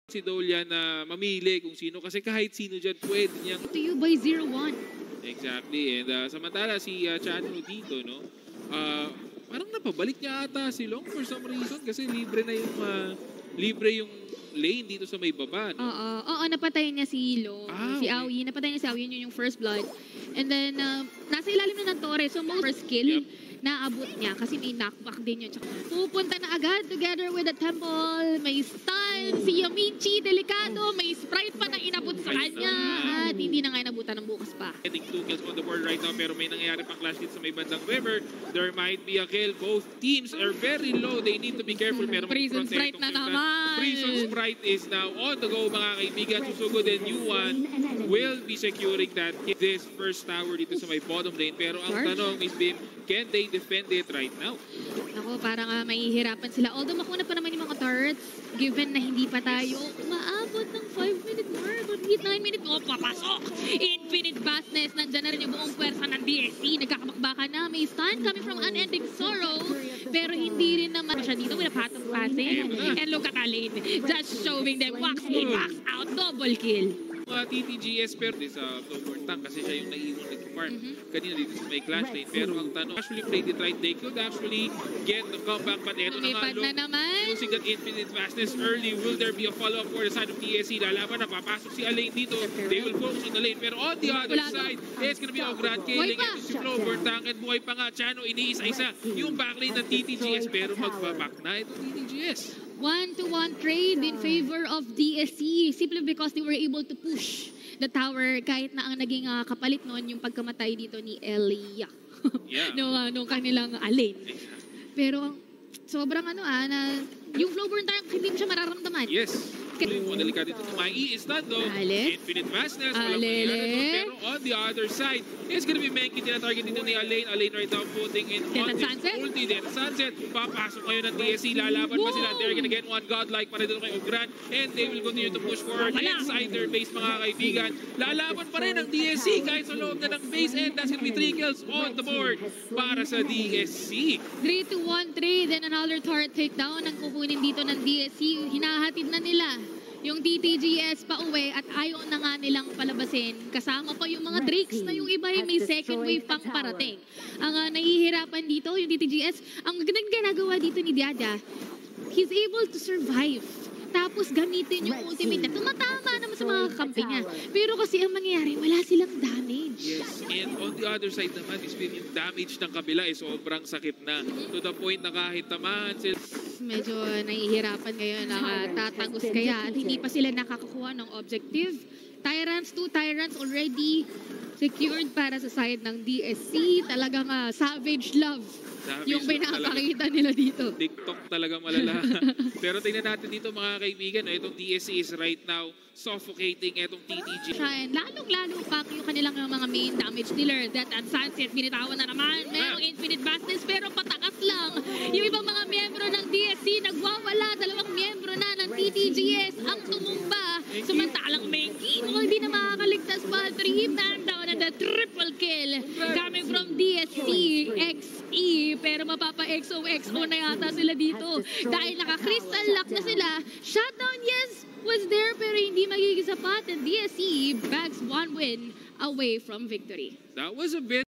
si Dolia na mamili kung sino kasi kahit sino dyan pwede niyang... To you by 0-1. Exactly. And samantala si Chano dito, no? Parang napabalik niya ata si Long for some reason kasi libre yung lane dito sa may baba. No? Oo, napatay niya si Long. Si Aoi. Napatay niya si Aoi. Yun yung first blood. And then, nasa ilalim na ng Torre. So, most first kill. Naabot niya kasi may knockback din yun. Pupunta na agad together with the Temple. May stun, si Yamichi, delikado. May Sprite pa na inabot sa kanya. At hindi na nga inabutan ng bukas pa. Getting 2 kills on the board right now pero may nangyayari pang clash dito sa may bandang river. There might be a kill. Both teams are very low. They need to be careful. Pero Prison Sprite na naman. Prison Sprite is now on the go mga kaibigan. Susugod and Yuan will be securing that this first tower dito sa may bottom lane. Pero ang tanong is, Bim, can they defend it right now? Ako, parang mahihirapan sila. Although makunat pa naman yung mga turrets, given na hindi pa tayo maabot ng 5-minute mark. Or 9-minute, papasok! Infinite vastness. Nandyan na rin yung buong pwersa ng DSC. Nagkakabakbaka na. May stun coming from Unending Sorrow. Pero hindi rin naman siya dito with a path of passing. And look at Alin. Just showing them wax in, wax out. Double kill. TTGS pero sa Flowborn Tank kasi siya yung naiiwan nag-farm kanina dito sa may clash lane. Pero ang tanong, actually played it right. They could actually get the comeback but eto na nga using that infinite fastness early. Will there be a follow-up for the side of TSC? Lalaban na, papasok si Alain dito. They will focus on the lane. Pero on the other side, it's gonna be a grand killing. Ito si Flowborn Tank at buhay pa nga. Chano, iniisa-isa yung backlane ng TTGS pero magbaback na itong TTGS. 1-to-1 trade in favor of DSC simply because they were able to push the tower kahit na ang naging kapalit noon yung pagkamatay dito ni Elia. nung kanilang Alin. Pero sobrang na yung Flowborn Tank hindi mo siya mararamdaman. Yes. Yung mga delikado dito. Mai is not though. Infinite fastness. Pero on the other side, it's gonna be Menki tina-target dito ni Alain. Alain right now putting in on his ulti. Death Sunset. Papasok ngayon ng DSC. Lalaban pa sila. They're gonna get one godlike para dito kay Ugran. And they will continue to push forward inside their base mga kaibigan. Lalaban pa rin ng DSC kahit sa loob na ng base. And that's gonna be 3 kills on the board para sa DSC. 3-to-1 trade and another turret takedown ang kukunin dito ng DSC. Hinahatid na nila yung TTGS pa uwi at ayaw na nga nilang palabasin. Kasama pa yung mga Drakes na yung iba ay may second wave pang parating. Ang nahihirapan dito, yung TTGS, ang gandang ginagawa dito ni Diada, he's able to survive. Tapos gamitin yung ultimate na tumatama naman sa mga kampi niya. Pero kasi ang mangyayari, wala silang damage. Yes, and on the other side naman, yung damage ng kabila ay sobrang sakit na. To the point na kahit tamaan sila. Medyo nahihirapan ngayon ang tatagos kaya at hindi pa sila nakakakuha ng objective. Tyrants, 2 Tyrants already secured para sa side ng DSC. Talagang savage love yung pinapakita nila dito. TikTok talaga malala. Pero tingnan natin dito mga kaibigan, itong DSC is right now suffocating itong TTG. And lalong-lalo pa yung kanilang mga main damage dealer. Death and Sunset, binitawan na naman. Merong infinite vastness pero patakas lang. Yung ibang mga miyembro ng DSC nagwawala. 2 miyembro na ng TTGS ang tumumba. Samantalang Menki, kung hindi na makakaligtas pa, 3-man down and the triple kill coming from DSC XE. Pero mapapa-XOXO na yata sila dito. Dahil naka-crystal lock na sila. Shutdown, yes, was there pero hindi magiging sapat. And DSC bags 1 win away from victory. That was a bit